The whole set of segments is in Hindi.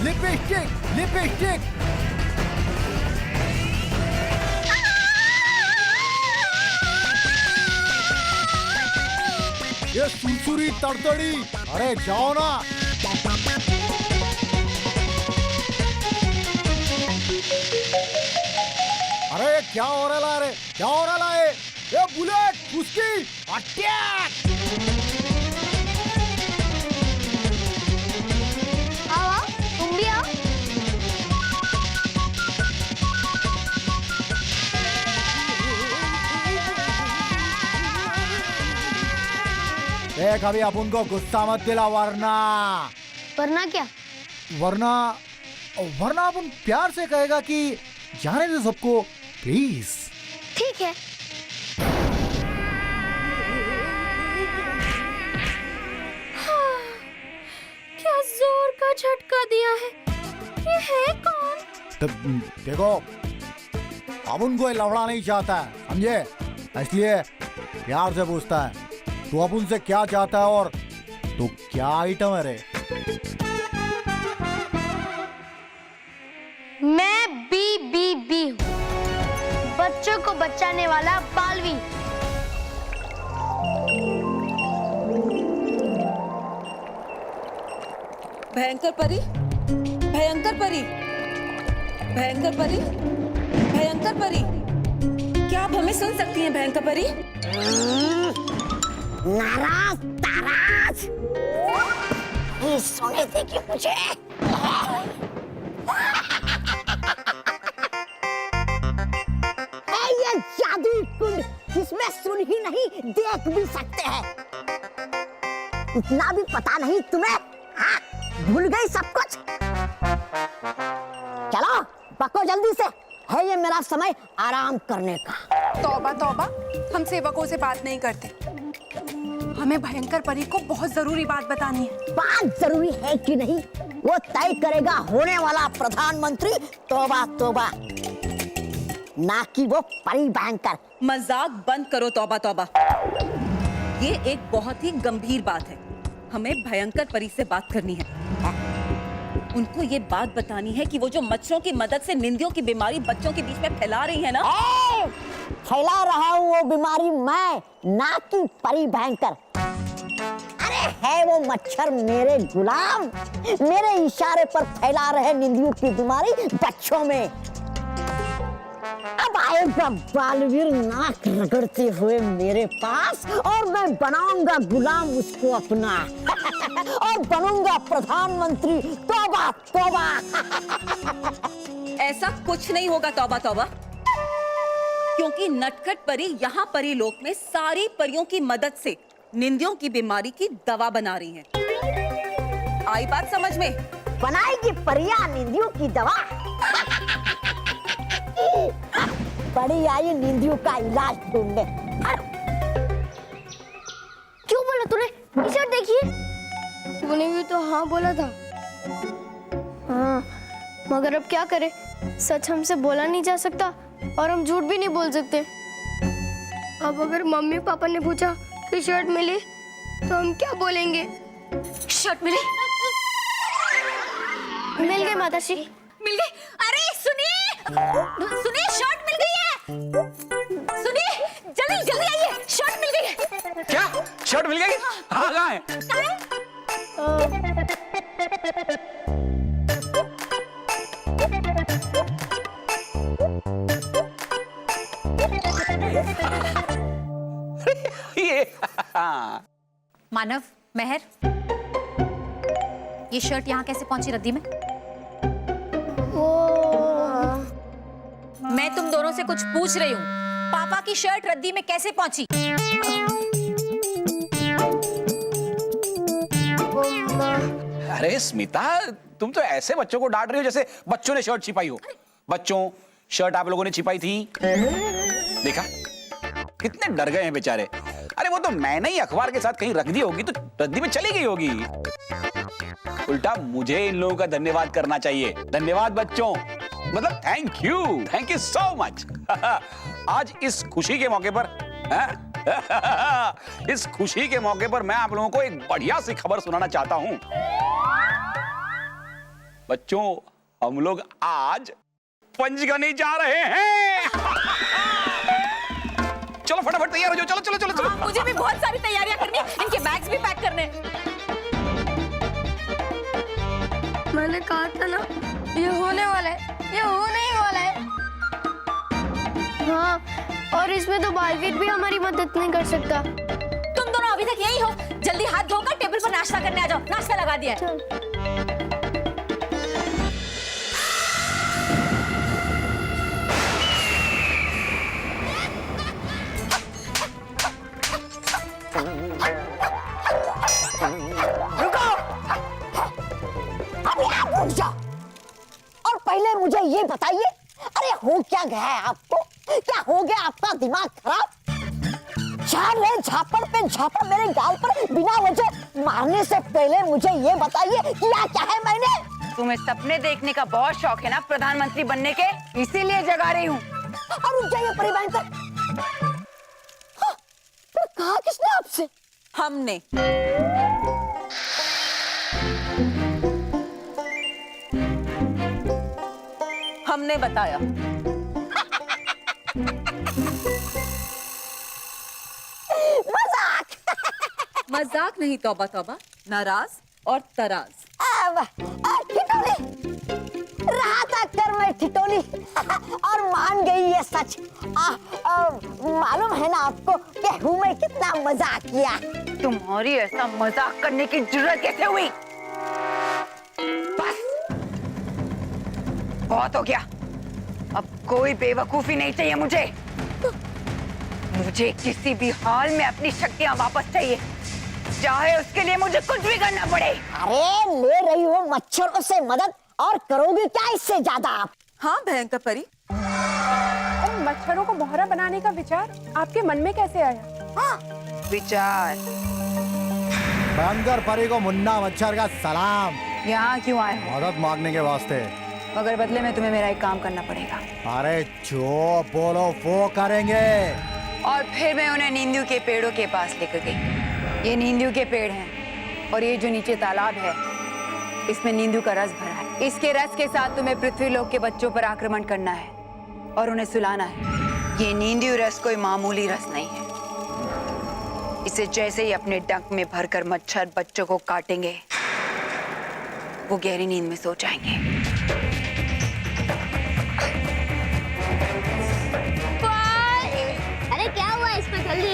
Lipstick lipstick. ये सुरसुरी तड़तड़ी, अरे जाओ ना। अरे क्या हो रहा है, क्या हो रहा है? ये बुलेट उसकी अटैक। आओ तुम भी आओ। देख अभी अपन को गुस्सा मत दिला, वरना वरना क्या? वरना वरना अपन प्यार से कहेगा कि जाने दो सबको प्लीज। ठीक है। हाँ, क्या जोर का झटका दिया है। ये है कौन? देखो अपन कोई लवड़ा नहीं चाहता है, समझे? इसलिए प्यार से पूछता है तू अपन से क्या चाहता है और तू क्या आइटम है रे? मैं BBB हूँ, बच्चों को बचाने वाला बालवीर। भयंकर परी, भयंकर परी, भयंकर परी, भयंकर परी, क्या आप हमें सुन सकती हैं भयंकर परी? नाराज ताराज ये सोने थे कि मुझे है ये जादुई कुंड जिसमें सुन ही नहीं देख भी सकते हैं। इतना भी पता नहीं तुम्हें? हाँ, भूल गई सब कुछ। चलो पको जल्दी से, है ये मेरा समय आराम करने का। तौबा तौबा, हम सेवकों से बात नहीं करते। हमें भयंकर परी को बहुत जरूरी बात बतानी है। बात जरूरी है कि नहीं वो तय करेगा होने वाला प्रधानमंत्री। तौबा तौबा, ना कि वो परी भयंकर। मजाक बंद करो तौबा तौबा। ये एक बहुत ही गंभीर बात है, हमें भयंकर परी से बात करनी है। उनको ये बात बतानी है कि वो जो मच्छरों की मदद से निंदियों की बीमारी बच्चों के बीच में फैला रही है ना। फैला रहा हूँ वो बीमारी मैं, ना कि परी भयंकर। अरे है वो मच्छर मेरे गुलाम, मेरे इशारे पर फैला रहे निंदियों की बीमारी बच्चों में। अब आएगा बालवीर नाक रगड़ते हुए मेरे पास और मैं बनाऊंगा गुलाम उसको अपना और बनूंगा प्रधानमंत्री। तौबा तौबा। ऐसा कुछ नहीं होगा तौबा तौबा, क्योंकि नटखट परी यहाँ परी लोक में सारी परियों की मदद से निंदियों की बीमारी की दवा बना रही हैं। आई बात समझ में? बनाएगी परियां निंदियों की दवा। बड़ी आई निंदियों का इलाज ढूंढने। क्यों बोला तूने? टी-शर्ट देखिए। तूने भी तो हाँ बोला था। हाँ, मगर अब क्या करें? सच हमसे बोला नहीं जा सकता और हम झूठ भी नहीं बोल सकते। अब अगर मम्मी पापा ने पूछा कि शर्ट मिली तो हम क्या बोलेंगे? शर्ट मिली? मिल गई माताश्री। मिल गई? अरे सुनिए, सुनिए, शर्ट मिल गई है। सुनिए, जल्दी जल्दी आइए, शर्ट मिल गई है। क्या शर्ट मिल गई? हाँ कहाँ है? ये मानव, मेहर, ये शर्ट यहाँ कैसे पहुंची रद्दी में? मैं तुम दोनों से कुछ पूछ रही हूँ। पापा की शर्ट रद्दी में कैसे पहुंची? अरे स्मिता, तुम तो ऐसे बच्चों को डांट रही हो जैसे बच्चों ने शर्ट छिपाई हो। बच्चों, शर्ट आप लोगों ने छिपाई थी। देखा कितने डर गए हैं बेचारे। अरे वो तो मैंने ही अखबार के साथ कहीं रख दी होगी तो रद्दी में चली गई होगी। उल्टा मुझे इन लोगों का धन्यवाद करना चाहिए। धन्यवाद बच्चों, मतलब थैंक यू सो मच। आज इस खुशी के मौके पर इस खुशी के मौके पर मैं आप लोगों को एक बढ़िया सी खबर सुनाना चाहता हूं। बच्चों हम लोग आज पंचगनी जा रहे हैं। चलो फटाफट तैयार हो जाओ, चलो चलो चलो चलो। मुझे भी बहुत सारी तैयारियां करनी है, इनके बैग्स भी पैक करने हैं। मैंने कहा था ना, ये होने वाला है, ये होने ही वाला है। हाँ, और इसमें तो बालवीर भी हमारी मदद नहीं कर सकता। तुम दोनों अभी तक यही हो, जल्दी हाथ धोकर टेबल पर नाश्ता करने आ जाओ। नाश्ता लगा दिया है। चल। रुको, अभी आप रुक जाओ और पहले मुझे ये बताइए, अरे हो क्या गया है आपको? क्या हो गया? आपका दिमाग खराब? झापड़ पे झापड़ मेरे गाल पर बिना वजह मारने से पहले मुझे ये बताइए किया क्या है मैंने? तुम्हें सपने देखने का बहुत शौक है ना प्रधानमंत्री बनने के, इसीलिए जगा रही हूँ। और रुक जाइए परिवहन, हाँ, तो कहा किसने आपसे? हमने। हमने बताया। मजाक। मजाक नहीं, तौबा तौबा, नाराज और तराज। ठिठोली रहा था कर मैं ठिठोली और मान गई ये सच। मालूम है ना आपको कि हूँ मैं कितना मजाक किया। तुम्हारी ऐसा मजाक करने की जरूरत कैसे हुई? बस बहुत हो गया, अब कोई बेवकूफी नहीं चाहिए मुझे। मुझे किसी भी हाल में अपनी शक्तियां वापस चाहिए, चाहे उसके लिए मुझे कुछ भी करना पड़े। अरे ले रही हो मच्छरों से मदद और करोगे क्या इससे ज्यादा आप? हाँ भयंकर परी, मच्छरों को मोहरा बनाने का विचार आपके मन में कैसे आया? हाँ, विचार भयंकर परी को मुन्ना मच्छर का सलाम। यहाँ क्यों आए हो? मदद मांगने के वास्ते। मगर बदले में तुम्हें मेरा एक काम करना पड़ेगा। अरे जो बोलो वो करेंगे। और फिर मैं उन्हें नींदू के पेड़ों के पास लेकर गई। ये नींदू के पेड़ हैं और ये जो नीचे तालाब है इसमें नींदू का रस भरा है। इसके रस के साथ तुम्हें पृथ्वीलोक के बच्चों पर आक्रमण करना है और उन्हें सुलाना है। ये नींदू रस कोई मामूली रस नहीं है। इसे जैसे ही अपने डंक में भरकर मच्छर बच्चों को काटेंगे वो गहरी नींद में सो जाएंगे। अरे क्या हुआ इसमें? जल्दी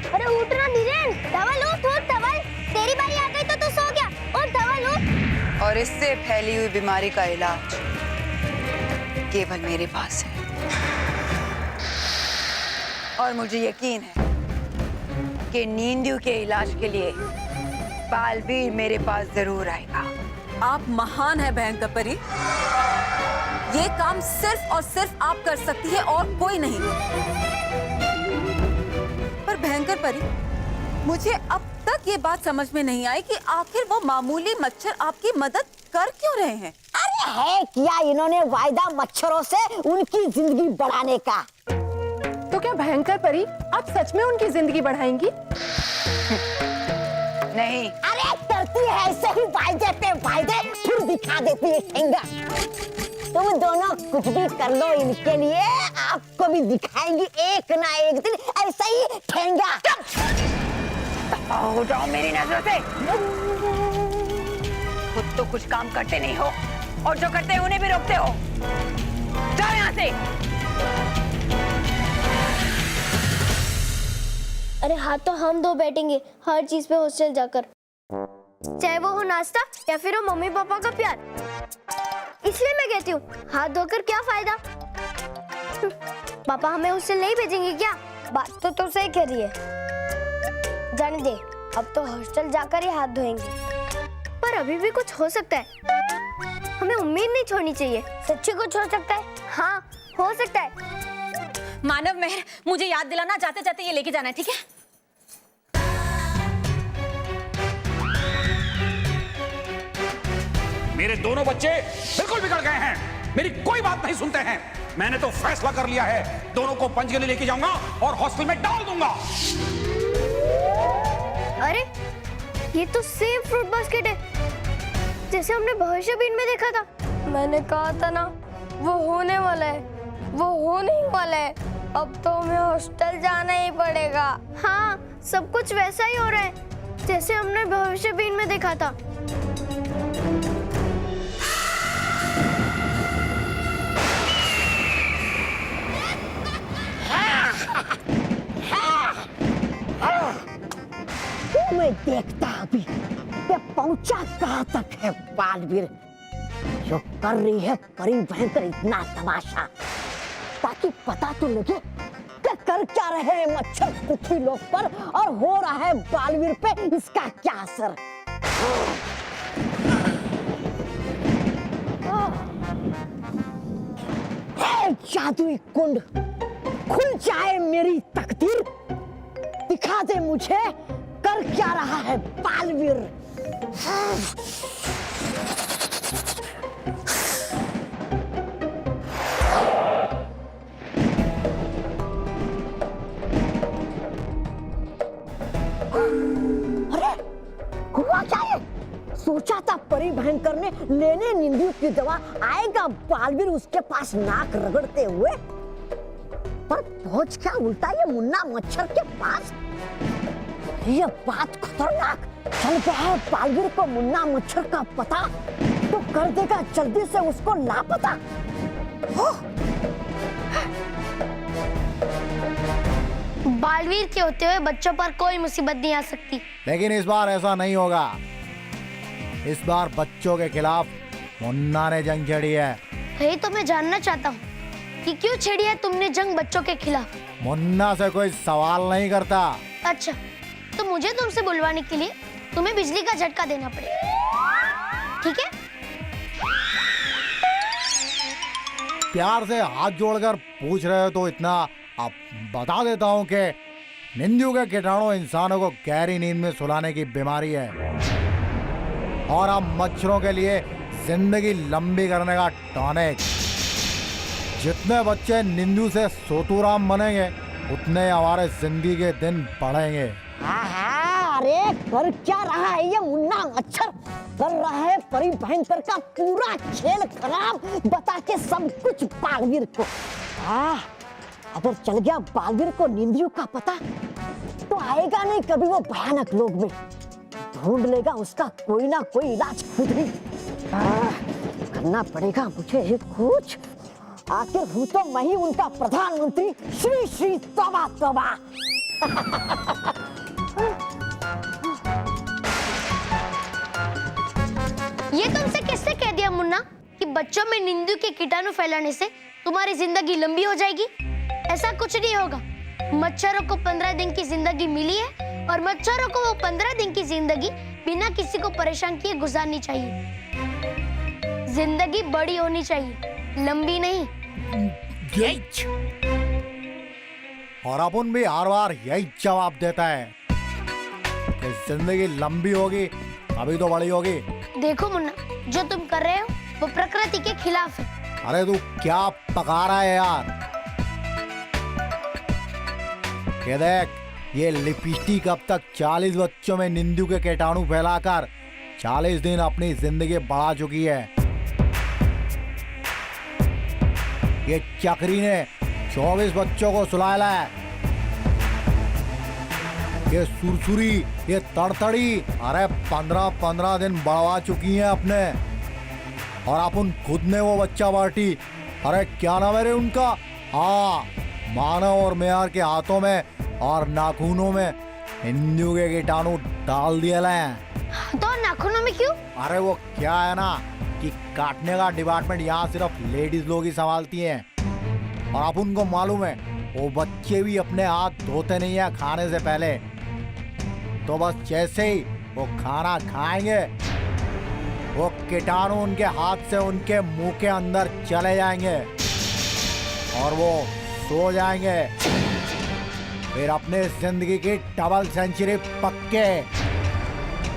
अरे उठना धीरेन, धवल उठ धवल, तेरी बारी आ गई तो तू सो गया। उठ धवल उठ। और इससे फैली हुई बीमारी का इलाज केवल मेरे पास है और मुझे यकीन है कि नींदू के इलाज के लिए बालवीर मेरे पास जरूर आएगा। आप महान है भयंकर परी। ये काम सिर्फ और सिर्फ आप कर सकती है और कोई नहीं। पर भयंकर परी, मुझे अब तक ये बात समझ में नहीं आई कि आखिर वो मामूली मच्छर आपकी मदद कर क्यों रहे हैं? अरे है किया इन्होंने वायदा मच्छरों से उनकी जिंदगी बढ़ाने का। तो क्या भयंकर परी आप सच में उनकी जिंदगी बढ़ाएंगी? नहीं। अरे करती है ऐसे ही वायदे पे वायदे, फिर दिखा देती है ठेंगा। तुम दोनों कुछ भी कर लो इनके लिए, आपको भी दिखाएंगी एक ना एक दिन ऐसा ही ठेंगा। दफा हो जाओ मेरी नजरों से। खुद तो कुछ काम करते नहीं हो और जो करते हैं उन्हें भी रोकते हो। जाओ यहाँ से। अरे हाँ तो हम दो बैठेंगे हर चीज पे हॉस्टल जाकर, चाहे वो हो नाश्ता या फिर हो मम्मी पापा का प्यार। इसलिए मैं कहती हूँ हाथ धोकर क्या फायदा। पापा हमें हॉस्टल नहीं भेजेंगे क्या? बात तो सही कह रही है। जाने दे, अब तो हॉस्टल जाकर ही हाथ धोएंगे। पर अभी भी कुछ हो सकता है, हमें उम्मीद नहीं छोड़नी चाहिए। सच्ची कुछ हो सकता है। हाँ हो सकता है। मानव मेहर, मुझे याद दिलाना, जाते जाते ये लेके जाना है, ठीक है? मेरे दोनों बच्चे बिल्कुल बिगड़ गए हैं, मेरी कोई बात नहीं सुनते हैं। मैंने तो फैसला कर लिया है, दोनों को पंचगनी लेके जाऊंगा और हॉस्टल में डाल दूंगा। अरे ये तो सेम फ्रूट बास्केट है। जैसे हमने भविष्य बीन में देखा था। मैंने कहा था ना, वो होने वाला है, वो होने ही वाला है। अब तो हमें हॉस्टल जाना ही पड़ेगा। हाँ, सब कुछ वैसा ही हो रहा है जैसे हमने भविष्य बीन में देखा था। मैं देखता अभी ये पहुंचा कहाँ तक है बालवीर, जो कर रही है परी भयंकर इतना तमाशा, ताकि पता तो लगे कि कर क्या रहे हैं मच्छर पृथ्वी लोक पर और हो रहा है बालवीर पे इसका क्या असर। हे जादुई कुंड, खुल जाए मेरी तकदीर, दिखा दे मुझे कर क्या रहा है बालवीर। अरे हुआ क्या है? सोचा था परी भयंकर ने लेने निंदू की दवा आएगा बालवीर उसके पास नाक रगड़ते हुए, पर पहुंच क्या उल्टा ये मुन्ना मच्छर के पास। ये बात खतरनाक, चल गया है बालवीर को मुन्ना मच्छर का पता तो कर देगा जल्दी से उसको लापता। बालवीर के होते हुए बच्चों पर कोई मुसीबत नहीं आ सकती। लेकिन इस बार ऐसा नहीं होगा। इस बार बच्चों के खिलाफ मुन्ना ने जंग छेड़ी है। यही तो मैं जानना चाहता हूँ कि क्यों छेड़ी है तुमने जंग बच्चों के खिलाफ। मुन्ना से कोई सवाल नहीं करता। अच्छा, तो मुझे तुमसे बुलवाने के लिए तुम्हें बिजली का झटका देना पड़ेगा, ठीक है? प्यार से हाथ जोड़कर पूछ रहे हो तो इतना अब बता देता हूँ कि निंदू के कीटाणु इंसानों को गहरी नींद में सुलाने की बीमारी है, और अब मच्छरों के लिए जिंदगी लंबी करने का टॉनिक। जितने बच्चे निंदू से सोतूराम बनेंगे उतने हमारे जिंदगी के दिन बढ़ेंगे। अरे कर क्या रहा है ये मुन्ना मच्छर, कर रहा है परी भयंकर का पूरा खेल खराब, बता के सब कुछ बालवीर को। अगर चल गया बालवीर को निंदियों का पता तो आएगा नहीं कभी वो भयानक लोक में, ढूंढ लेगा उसका कोई ना कोई इलाज खुद ही। करना पड़ेगा मुझे एक कुछ, आखिर हूँ तो मैं ही उनका प्रधानमंत्री श्री श्री तौबा तौबा। ये तुमसे किसने कह दिया मुन्ना कि बच्चों में निंदू के कीटाणु फैलाने से तुम्हारी जिंदगी लंबी हो जाएगी? ऐसा कुछ नहीं होगा। मच्छरों को 15 दिन की जिंदगी मिली है और मच्छरों को वो 15 दिन की जिंदगी बिना किसी को परेशान किए गुजारनी चाहिए। जिंदगी बड़ी होनी चाहिए, लंबी नहीं। और अपन भी हर बार यही जवाब देता है कि जिंदगी लंबी होगी अभी तो बड़ी होगी। देखो मुन्ना, जो तुम कर रहे हो वो प्रकृति के खिलाफ है। अरे तू क्या पका रहा है यार? ये देख, ये लिपस्टिक अब तक 40 बच्चों में निंदू के कीटाणु फैलाकर 40 दिन अपनी जिंदगी बढ़ा चुकी है। ये चक्री ने 24 बच्चों को सुलाया है। ये सुरसुरी, ये तड़तड़ी, अरे 15-15 दिन बढ़वा चुकी हैं अपने। और अपन खुद ने वो बच्चा पार्टी, अरे क्या नाम है रे उनका, हाँ, मानव और मेयर के हाथों में और नाखूनों में निंदू के कीटाणु डाल दिए हैं। तो नाखूनों में क्यों? अरे वो क्या है ना कि काटने का डिपार्टमेंट यहाँ सिर्फ लेडीज लोग ही संभालती हैं, और अपन को मालूम है वो बच्चे भी अपने हाथ धोते नहीं है खाने से पहले। तो बस जैसे ही वो खाना खाएंगे वो कीटाणु उनके हाथ से उनके मुंह के अंदर चले जाएंगे और वो सो जाएंगे। फिर अपने जिंदगी की डबल सेंचुरी पक्के।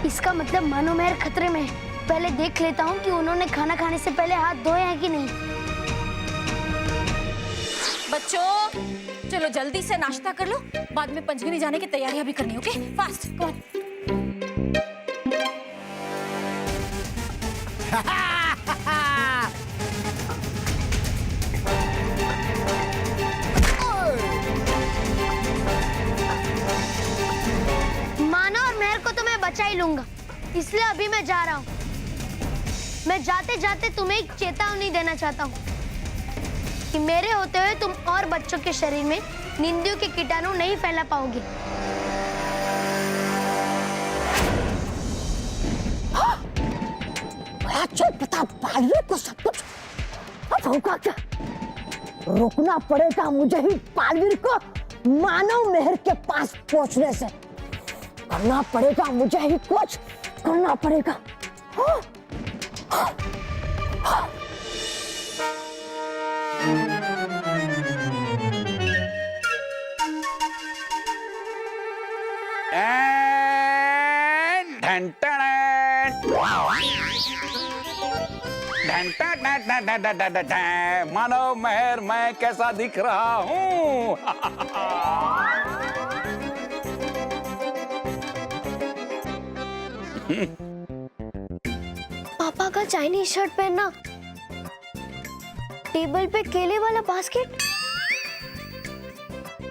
इसका मतलब मानो मेहर खतरे में है। पहले देख लेता हूँ कि उन्होंने खाना खाने से पहले हाथ धोए हैं कि नहीं। बच्चों चलो जल्दी से नाश्ता कर लो, बाद में पंचगनी जाने की तैयारियां भी करनी, ओके? Fast come on. बचा ही लूंगा, इसलिए अभी मैं जा रहा हूँ। मैं जाते जाते तुम्हें एक चेतावनी देना चाहता हूँ कि मेरे होते हुए तुम और बच्चों के शरीर में नींदियों के कीटाणु नहीं फैला पाओगे। बड़ा पता पालवीर को सब कुछ अब होगा क्या? रोकना पड़ेगा मुझे ही पालवीर को मानव मेहर के पास पहुंचने से। करना पड़ेगा मुझे ही कुछ करना पड़ेगा। मानव मेहर, मैं कैसा दिख रहा हूँ? पापा का चाइनीज शर्ट पहनना, टेबल पे केले वाला बास्केट,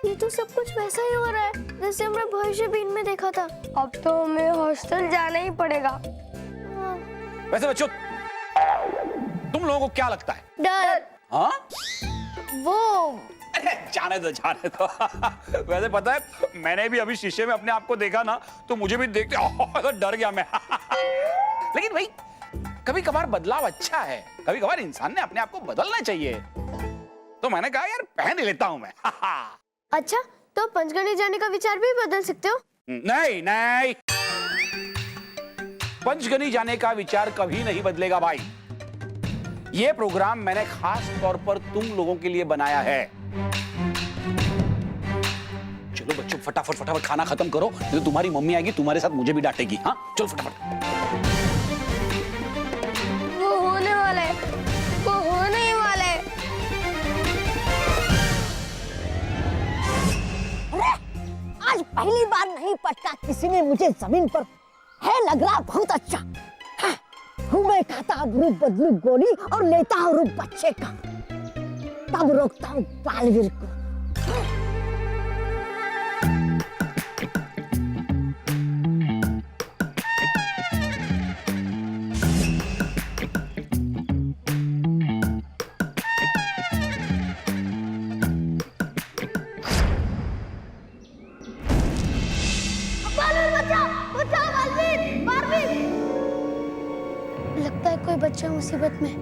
ये तो सब कुछ वैसा ही हो रहा है जैसे हमने भविष्य बीन में देखा था। अब तो हमें हॉस्टल जाना ही पड़ेगा। वैसे बच्चों, तुम लोगों को क्या लगता है? डर। हाँ? वो अरे जाने दो। वैसे पता है, मैंने भी अभी शीशे में अपने आप को देखा ना, तो मुझे भी देखते डर गया मैं। लेकिन भाई, कभी कभार बदलाव अच्छा है, कभी कभार इंसान ने अपने आप को बदलना चाहिए। तो मैंने कहा यार पहन ही लेता हूं मैं। अच्छा, तो पंचगनी जाने का विचार भी बदल सकते हो? नहीं, पंचगनी जाने का विचार कभी नहीं बदलेगा भाई। ये प्रोग्राम मैंने खास तौर पर तुम लोगों के लिए बनाया है। चलो बच्चों, फटाफट खाना खत्म करो, नहीं तो तुम्हारी मम्मी आएगी, तुम्हारे साथ मुझे भी डांटेगी। हाँ चलो फटाफट। वो होने वाला है, वो होने ही वाला है। अरे आज पहली बार नहीं पटका किसी ने मुझे जमीन पर। है लग रहा बहुत अच्छा। हाँ, हूँ मैं खाता अब रूप बदलू गोली और लेता हूँ रूप बच्चे का, तब रोकता हूँ पालवीर को। लगता है कोई बच्चा मुसीबत में।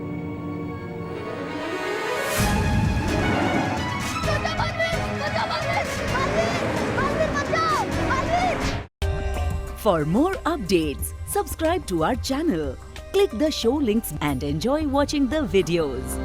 For more updates, subscribe to our channel, click the show links and enjoy watching the videos.